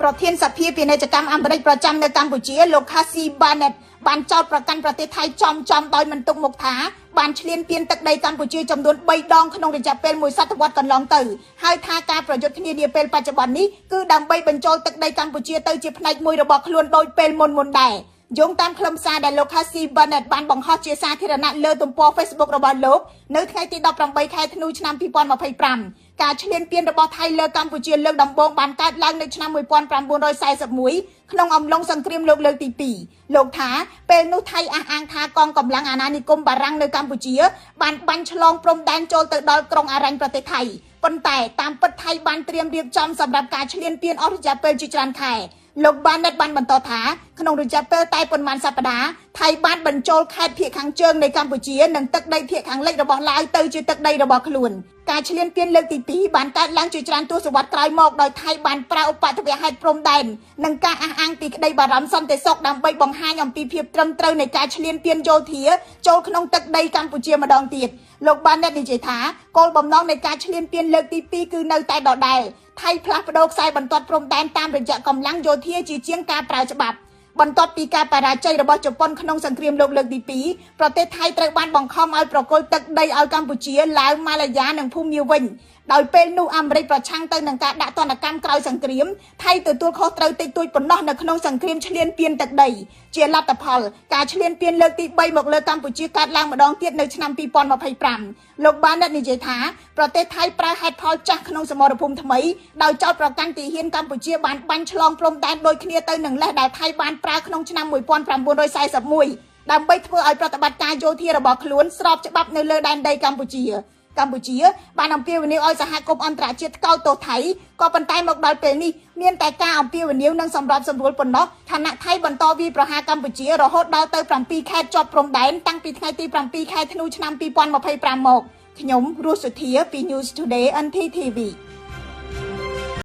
ប្រធានសភាពាណិជ្ជកម្មអាមេរិកប្រចាំនៅកម្ពុជាលោក Casey Barnett បានចោទប្រកាន់ប្រទេសថៃចំដោយមិនទុកមុខថាបានឈ្លានពានទឹកដីកម្ពុជាចំនួន3ដងក្នុងរយៈពេល1សតវត្សរ៍កន្លងទៅហើយថាការប្រយុទ្ធគ្នានាពេលបច្ចុប្បន្ននេះគឺដើម្បីបញ្ចូលទឹកដីកម្ពុជាទៅជាផ្នែកមួយរបស់ខ្លួនដោយពេលមុនដែរយោងតាមខ្លឹមសារដែលលោក Casey Barnett បានបង្ហោះជាសាធារណៈលើទំព័រ Facebook របស់លោកនៅថ្ងៃទី18ខែធ្នូឆ្នាំ2025ការឈ្លានពានរបស់ថៃលើកម្ពុជាលើកដំបូងបានកើតឡើងនៅឆ្នាំ1941ក្នុងអំឡុងសង្គ្រាមលោកលើកទី2លោកថាពេលនោះថៃអះអាងថាកងកម្លាំងអាណានិគមបារាំងនៅកម្ពុជាបានបាញ់ឆ្លងព្រំដែនចូលទៅដល់ក្រុងអរញ្ញប្រទេសថៃប៉ុន្តែតាមពិតថៃបានត្រៀមរៀបចំសម្រាប់ការឈ្លានពានអស់រយៈពេលជាច្រើនខែលោក Barnett បានបន្តថាក្នុងរយៈពេលតែប៉ុន្មានសប្តាហ៍ថៃបានបញ្ចូលខេត្តភាគខាងជើងនៃកម្ពុជានិងទឹកដីភាគខាងលិចរបស់ឡាវទៅជាទឹកដីរបស់ខ្លួនការឈ្លានពានលើកទី2បានកើតឡើងជាច្រើនទសវត្សរ៍ក្រោយមកដោយថៃបានប្រើឧបទ្ទវហេតុព្រំដែននិងការអះអាងពីក្តីបារម្ភសន្តិសុខដើម្បីបង្ហាញអំពីភាពត្រឹមត្រូវនៃការឈ្លានពានយោធាចូលក្នុងទឹកដីកម្ពុជាម្ដងទៀតលោក Barnett និយាយថាគោលបំណងនៃការឈ្លានពានលើកទី2គឺនៅតែដដែលថៃផ្លាស់ប្ដូរខ្សែបន្ទាត់ព្រំដែនតាមរយៈកម្លាំងយោធាជាជាងការប្រើច្បាប់បន្ទាប់ពីការបរាជ័យរបស់ជប៉ុនក្នុងសង្គ្រាមលោកលើកទី2ប្រទេសថៃត្រូវបានបង្ខំឲ្យប្រគល់ទឹកដីឲ្យកម្ពុជាឡាវម៉ាឡាយ៉ានិងភូមាវិញដោយពេលនោះអាមេរិកប្រឆាំងទៅនឹងការដាក់ទណ្ឌកម្មក្រោយសង្គ្រាមថៃទទួលខុសត្រូវតិចតួចប៉ុណ្ណោះនៅក្នុងសង្គ្រាមឈ្លានពានទឹកដីជាលទ្ធផលការឈ្លានពានលើកទី3មកលើកម្ពុជាកើតឡើងម្ដងទៀតនៅឆ្នាំ2025លោក Barnett និយាយថាប្រទេសថៃប្រើហេតុផលចាស់ក្នុងសមរភូមិថ្មីដោយចោទប្រកាន់ទីហ៊ានកម្ពុជាបានបាញ់ឆ្លងព្រំដែនដូចគ្នាទៅនឹងលេសដែលថៃបានប្រើក្នុងឆ្នាំ1941ដើម្បីធ្វើឲ្យប្រតិបត្តិការយោធារបស់ខ្លួនស្របច្បាប់នៅលើដែនដីកម្ពុជាបានអំពាវនាវឲ្យសហគមន៍អន្តរជាតិថ្កោលទោសថៃក៏ប៉ុន្តែមកដល់ពេលនេះមានតែការអំពាវនាវនិងសម្របសម្រួលប៉ុណ្ណោះឋានៈថៃបន្តវាយប្រហារកម្ពុជារហូតដល់ទៅ7ខេត្តជាប់ព្រំដែនតាំងពីថ្ងៃទី7ខែធ្នូឆ្នាំ2025មកខ្ញុំរស់សុធាពី News Today NTTV